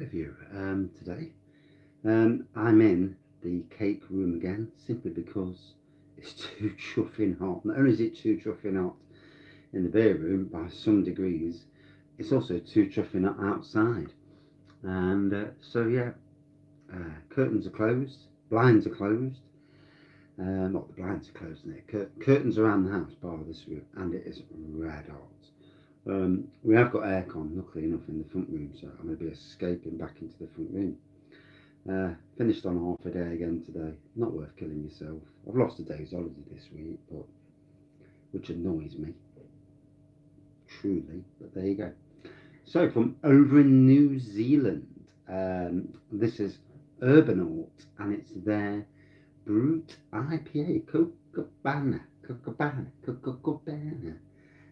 Review today. I'm in the cake room again simply because it's too chuffing hot. Not only is it too chuffing hot in the beer room by some degrees, it's also too chuffing hot outside. And so, yeah, curtains are closed, blinds are closed. Not the blinds are closed, curtains around the house, bar this room, and it is red hot. We have got aircon, luckily enough, in the front room, so I'm going to be escaping back into the front room. Finished on half a day again today. Not worth killing yourself. I've lost a day's holiday this week, but which annoys me, truly. But there you go. So from over in New Zealand, this is Urbanaut, and it's their Brut IPA, Copacabana,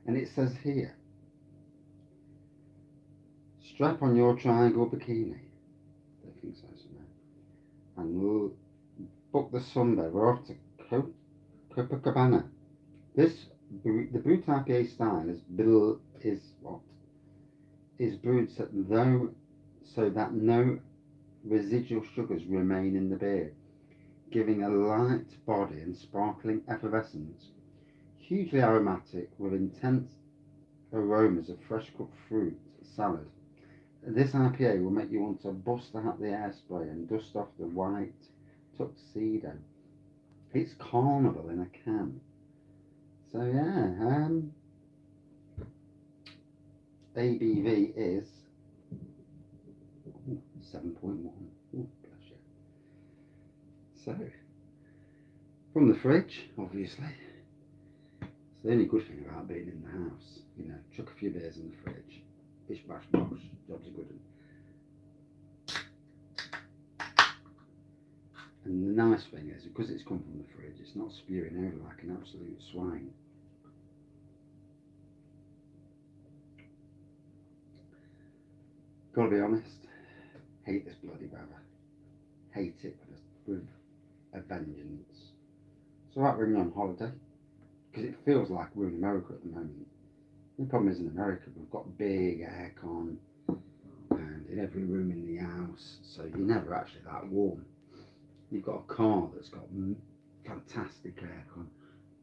and it says here, strap on your triangle bikini. I think so, and we'll book the Sunday. We're off to Copacabana. The Brut IPA style is brewed so that no residual sugars remain in the beer, giving a light body and sparkling effervescence. Hugely aromatic with intense aromas of fresh cut fruit salad. This IPA will make you want to bust out the airspray and dust off the white tuxedo. It's carnival in a can. So yeah, ABV is 7.1. Bless you. So, from the fridge, obviously. It's the only good thing about being in the house. You know, chuck a few beers in the fridge. Bish bash bosh, job's a good one. And the nice thing is, because it's come from the fridge, it's not spewing over like an absolute swine. Gotta be honest, hate this bloody weather. Hate it with a vengeance. So like when you're on holiday, because it feels like we're in America at the moment. The problem is in America, we've got big aircon and in every room in the house, so you're never actually that warm. You've got a car that's got fantastic aircon,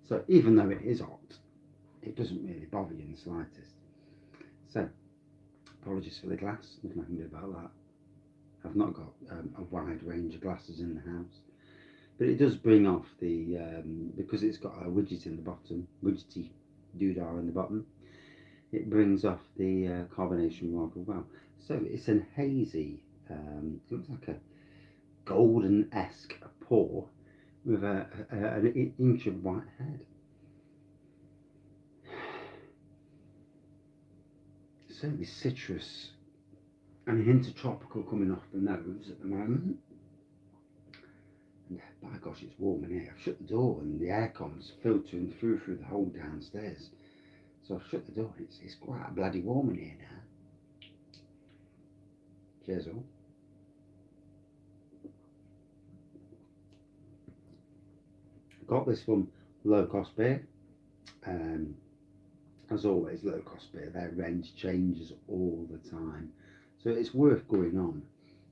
so even though it is hot, it doesn't really bother you in the slightest. So, apologies for the glass, there's nothing to do about that. I've not got a wide range of glasses in the house, but it does bring off the, because it's got a widget in the bottom, widgety doodah in the bottom, it brings off the carbonation rather well. So it's a hazy, looks like a golden-esque pour with an inch of white head. Certainly citrus and a hint of tropical coming off the nose at the moment. And by gosh, it's warm in here. I've shut the door and the aircon's filtering through the whole downstairs. So I've shut the door. It's quite bloody warm in here now. Cheers all. Got this from LowCostbeer. As always, LowCostbeer, their range changes all the time. So it's worth going on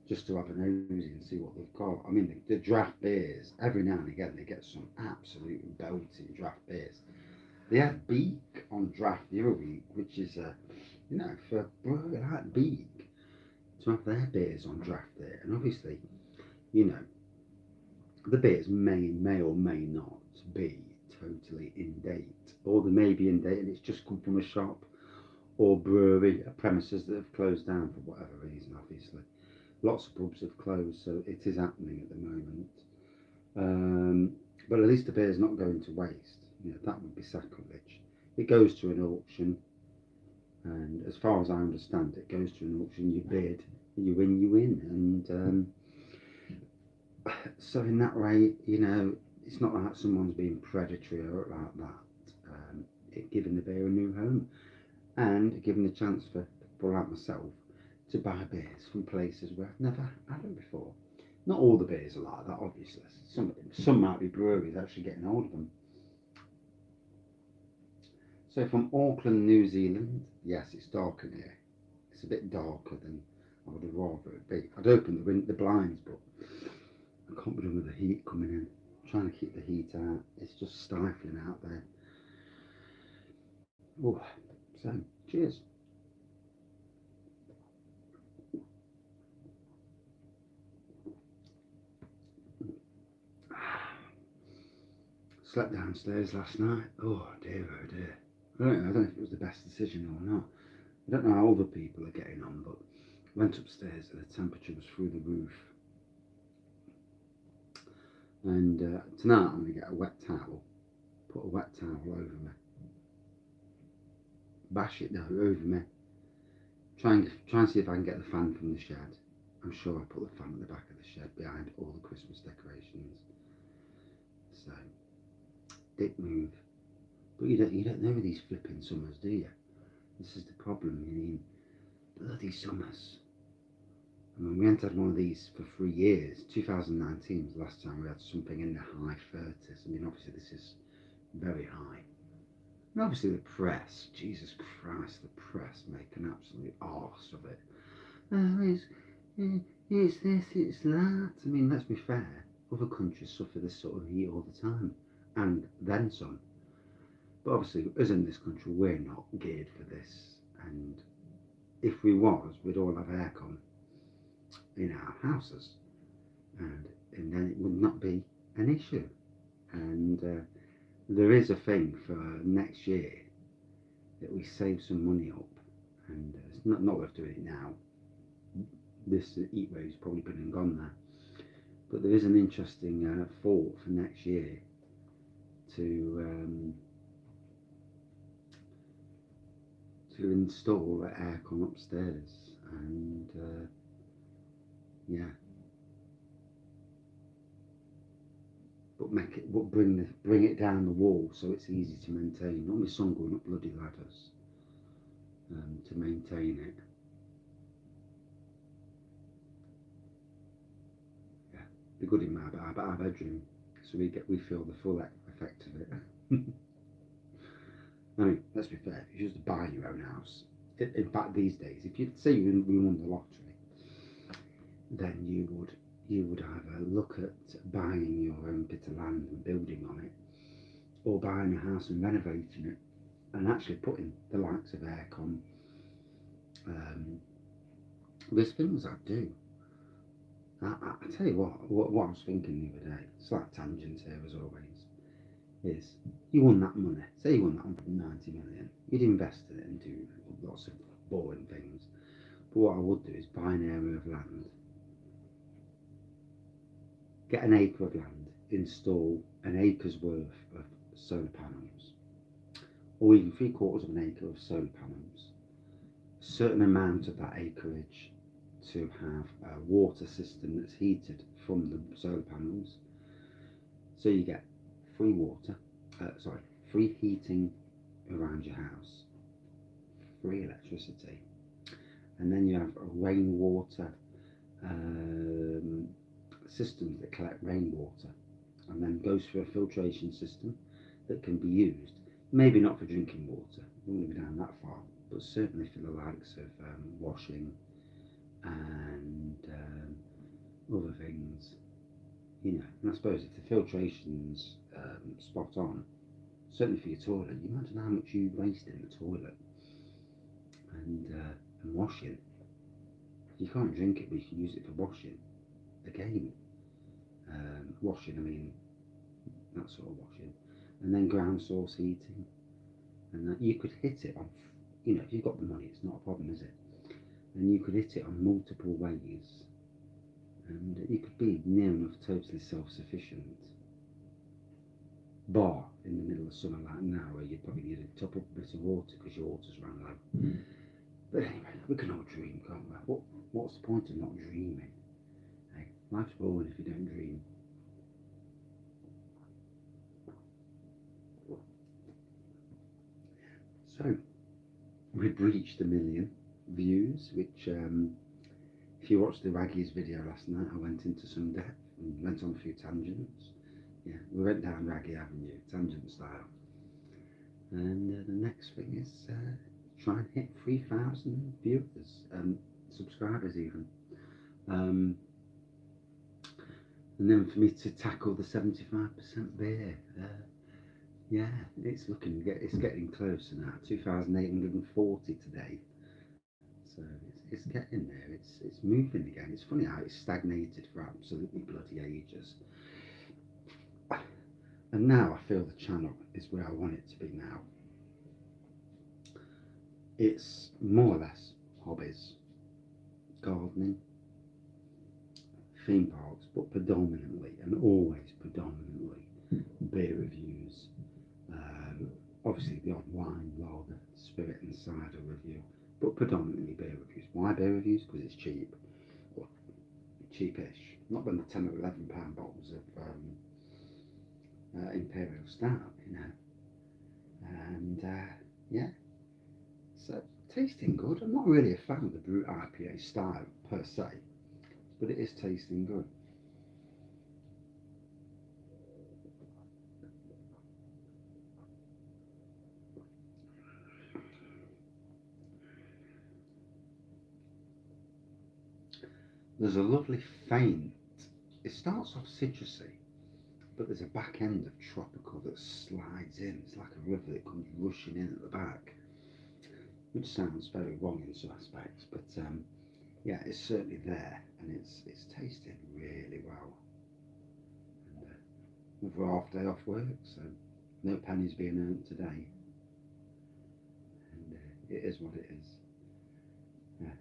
just to have a nosy and see what they've got. I mean, the draft beers, every now and again they get some absolute belting draft beers. They had Beak on draft the other week, which is, you know, for a brewery like Beak to have their beers on draft there. And obviously, you know, the beers may or may not be totally in date, or they may be in date and it's just come from a shop or brewery, premises that have closed down for whatever reason. Obviously, lots of pubs have closed, so it is happening at the moment. But at least the beer's not going to waste. You know, that would be sacrilege. It goes to an auction, and as far as I understand, it goes to an auction. You bid, you win, and so in that way, you know, it's not like someone's being predatory or like that. It giving the beer a new home, and giving the chance for people like myself to buy beers from places where I've never had them before. Not all the beers are like that, obviously. Some might be breweries actually getting hold of them. So from Auckland, New Zealand, yes, it's dark in here. It's a bit darker than I would have rather it be. I'd open the blinds, but I can't be done with the heat coming in. I'm trying to keep the heat out. It's just stifling out there. Oh, so cheers. Slept downstairs last night. Oh dear, oh dear. I don't know if it was the best decision or not. I don't know how other people are getting on, but I went upstairs and the temperature was through the roof. And tonight I'm going to get a wet towel, put a wet towel over me, bash it down over me, try and see if I can get the fan from the shed. I'm sure I put the fan at the back of the shed behind all the Christmas decorations. So, dick move. But you don't know these flipping summers, do you? This is the problem. You mean bloody summers. I mean, we haven't had one of these for 3 years. 2019 was the last time we had something in the high 30s. I mean, obviously this is very high. And obviously the press, Jesus Christ, the press make an absolute arse of it. It's this, it's that. I mean, let's be fair. Other countries suffer this sort of heat all the time. And then some. But obviously, us in this country, we're not geared for this. And if we was, we'd all have aircon in our houses. And then it would not be an issue. And there is a thing for next year that we save some money up. And it's not worth doing it now. This heat wave's probably been and gone there. But there is an interesting thought for next year to install the aircon upstairs, and yeah, but bring it down the wall so it's easy to maintain. Not my son going up bloody ladders to maintain it. Yeah, be good in our bedroom, so we feel the full effect of it. I mean, let's be fair, if you just buy your own house, in fact these days, if you say you won the lottery, then you would either look at buying your own bit of land and building on it, or buying a house and renovating it, and actually putting the likes of aircon. There's things I'd do. I tell you what I was thinking the other day, slight tangent here as always, is you won that money, say you won that 190 million, you'd invest in it and do lots of boring things. But what I would do is buy an area of land, get an acre of land, install an acre's worth of solar panels, or even 3/4 of an acre of solar panels, a certain amount of that acreage to have a water system that's heated from the solar panels, so you get free heating around your house, free electricity, and then you have a rainwater systems that collect rainwater and then goes through a filtration system that can be used, maybe not for drinking water, we won't go down that far, but certainly for the likes of washing and other things, you know. And I suppose if the filtration's spot on, certainly for your toilet, you imagine how much you waste in the toilet and washing. You can't drink it, but you can use it for washing. Again, washing, I mean, that sort of washing. And then ground source heating. And that you could hit it on, you know, if you've got the money, it's not a problem, is it? And you could hit it on multiple ways. And you could be near enough totally self-sufficient. Bar in the middle of summer like now, where you probably need to top up a bit of water because your water's run low. But anyway, we can all dream, can't we? What's the point of not dreaming? Hey, life's boring if you don't dream. So, we've reached 1 million views, which, if you watched the Wraggys video last night, I went into some depth and went on a few tangents. Yeah, we went down Wraggy Avenue, tangent style. And the next thing is try and hit 3,000 viewers. subscribers even. And then for me to tackle the 75% beer, yeah, it's getting closer now. 2,840 today, so it's getting there. It's moving again. It's funny how it's stagnated for absolutely bloody ages, and now I feel the channel is where I want it to be now. It's more or less hobbies, gardening, theme parks, but predominantly and always predominantly beer reviews. Obviously the odd wine, lager, spirit and cider review, but predominantly beer reviews. Why beer reviews? Because it's cheap, or cheapish. Not when the 10 or 11 pound bottles of Imperial Stout, you know. And yeah, so tasting good. I'm not really a fan of the Brut IPA style per se, but it is tasting good. There's a lovely faint, it starts off citrusy, but there's a back end of tropical that slides in. It's like a river that comes rushing in at the back, which sounds very wrong in some aspects, but yeah, it's certainly there, and it's tasting really well. And another half day off work, so no pennies being earned today, and it is what it is. Yeah.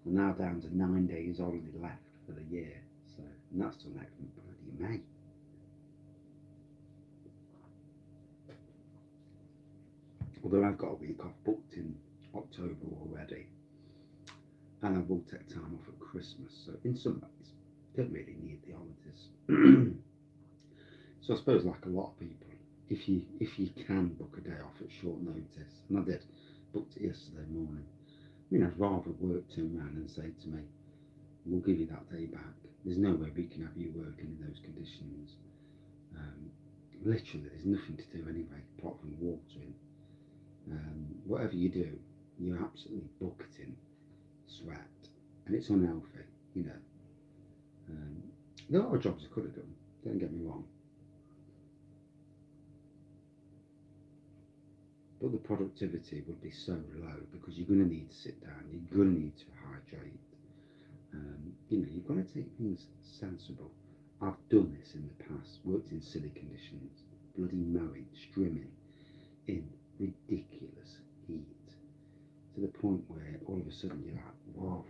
I'm now down to 9 days holiday left for the year, so and that's till next bloody May. Although I've got a week off booked in October already, and I will take time off at Christmas, so in some ways, don't really need the holidays. So I suppose, like a lot of people, if you can book a day off at short notice, and I did, booked it yesterday morning. I mean, I'd rather work turn around and say to me, we'll give you that day back. There's no way we can have you working in those conditions. Literally, there's nothing to do anyway, apart from watering. Whatever you do, you're absolutely bucketing sweat, and it's unhealthy, you know. There are jobs I could have done, don't get me wrong, but the productivity would be so low because you're going to need to sit down, you're going to need to hydrate. You know, you've got to take things sensible. I've done this in the past, worked in silly conditions, bloody mowing, strimming, in ridiculous heat, to the point where all of a sudden you're like, whoa.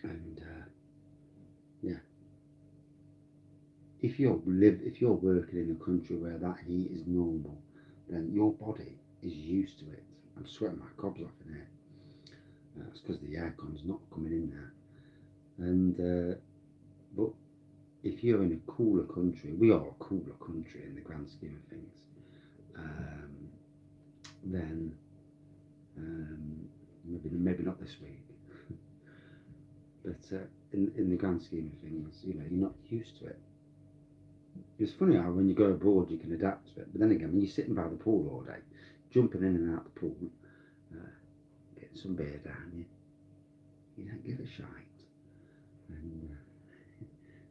And yeah, if you're working in a country where that heat is normal, then your body is used to it. I'm sweating my cobs off in here. That's because the aircon's not coming in there. And but if you're in a cooler country, we are a cooler country in the grand scheme of things, then maybe not this week, but in the grand scheme of things, you know, you're not used to it. It's funny how when you go abroad you can adapt to it, but then again, when you're sitting by the pool all day, jumping in and out the pool, getting some beer down you don't give a shite. And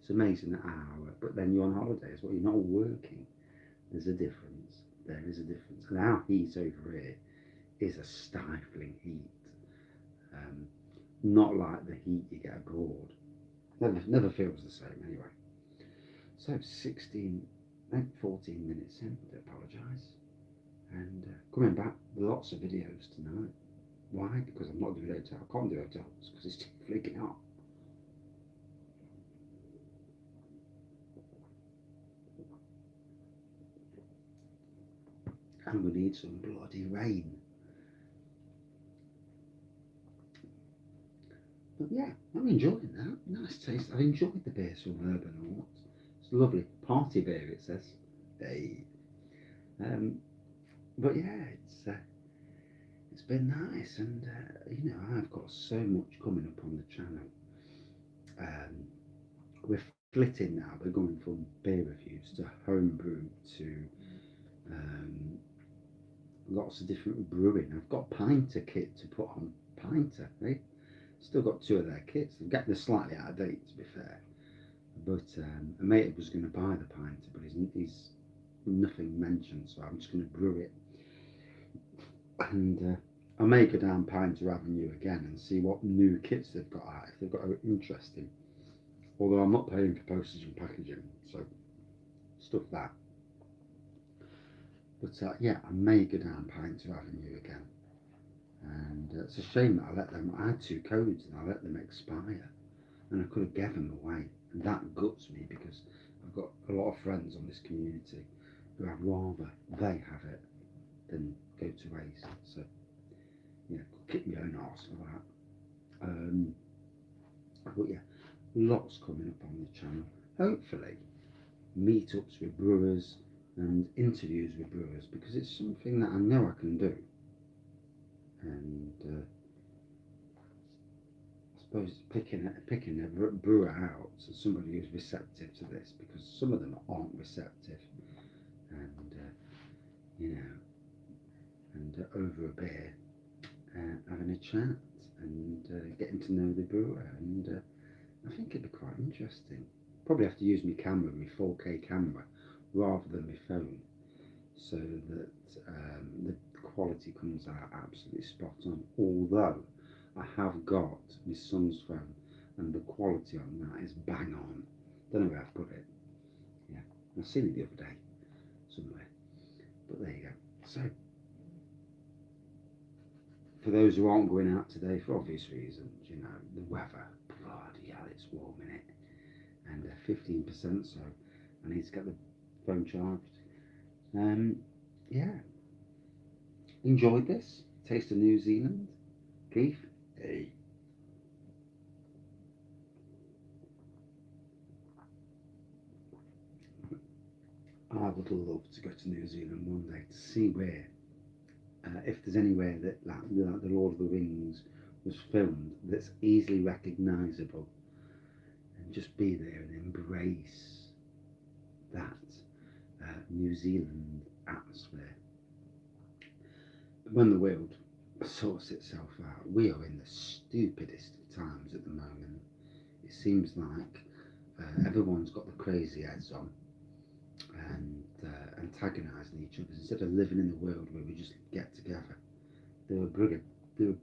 it's amazing hour, but then you're on holiday as well, you're not working. There's a difference. There is a difference. And our heat over here is a stifling heat. Not like the heat you get abroad. Never feels the same anyway. So 14 minutes in, I apologise. And coming back, lots of videos tonight. Why? Because I'm not doing hotel. I can't do hotels because it's too freaking hot. And we need some bloody rain. But yeah, I'm enjoying that. Nice taste. I've enjoyed the beers from Urbanaut. It's lovely. Party beer, it says. Hey. But yeah, it's been nice, and you know, I've got so much coming up on the channel. We're splitting now. We're going from beer reviews to homebrew to lots of different brewing. I've got Pinter kit to put on. Pinter, eh? Still got 2 of their kits. They're slightly out of date, to be fair. But a mate was going to buy the Pinter, but he's nothing mentioned, so I'm just going to brew it. And I may go down Pinter Avenue again and see what new kits they've got out, if they've got interesting. Although I'm not paying for postage and packaging, so stuff that. But yeah, I may go down Pinter Avenue again. And it's a shame that I had 2 codes and I let them expire. And I could have given them away. And that guts me, because I've got a lot of friends on this community who I'd rather they have it than go to waste. So, yeah, kick my own arse for that. But yeah, lots coming up on the channel. Hopefully, meetups with brewers and interviews with brewers, because it's something that I know I can do. And I suppose picking a brewer out, so somebody who's receptive to this, because some of them aren't receptive, and you know, and over a beer, having a chat and getting to know the brewer, and I think it'd be quite interesting. Probably have to use my camera, my 4K camera, rather than my phone, so that the quality comes out absolutely spot on. Although I have got my son's phone, and the quality on that is bang on. Don't know where I've put it. Yeah, I've seen it the other day somewhere. But there you go. So, for those who aren't going out today for obvious reasons, you know, the weather, bloody hell, it's warm in it, and 15%, so I need to get the phone charged. Yeah, enjoyed this taste of New Zealand. Keith, hey. I would love to go to New Zealand one day to see where, if there's anywhere that like the Lord of the Rings was filmed, that's easily recognisable, and just be there and embrace that New Zealand atmosphere. When the world sorts itself out, we are in the stupidest of times at the moment. It seems like everyone's got the crazy heads on, and antagonising each other, instead of living in a world where we just get together. There are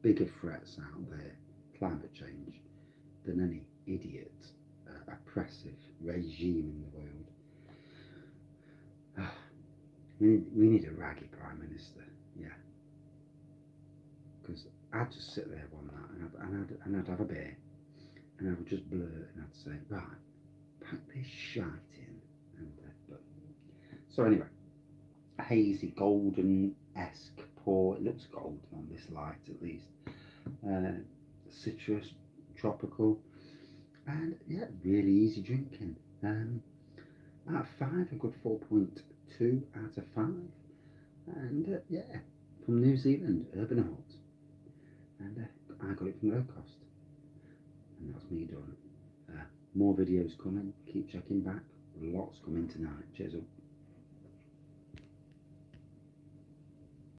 bigger threats out there, climate change, than any idiot, oppressive regime in the world. We need a raggy prime minister, yeah. Because I'd just sit there one night and I'd have a beer, and I would just blurt and I'd say, right, pack this shite in. And so anyway, hazy, golden-esque pour. It looks golden on this light, at least. Citrus, tropical, and yeah, really easy drinking. Out of 5, a good 4.2 out of 5. And yeah, from New Zealand, Urbanaut. And I got it from Low Cost. And that's me done. More videos coming. Keep checking back. Lots coming tonight. Cheers up.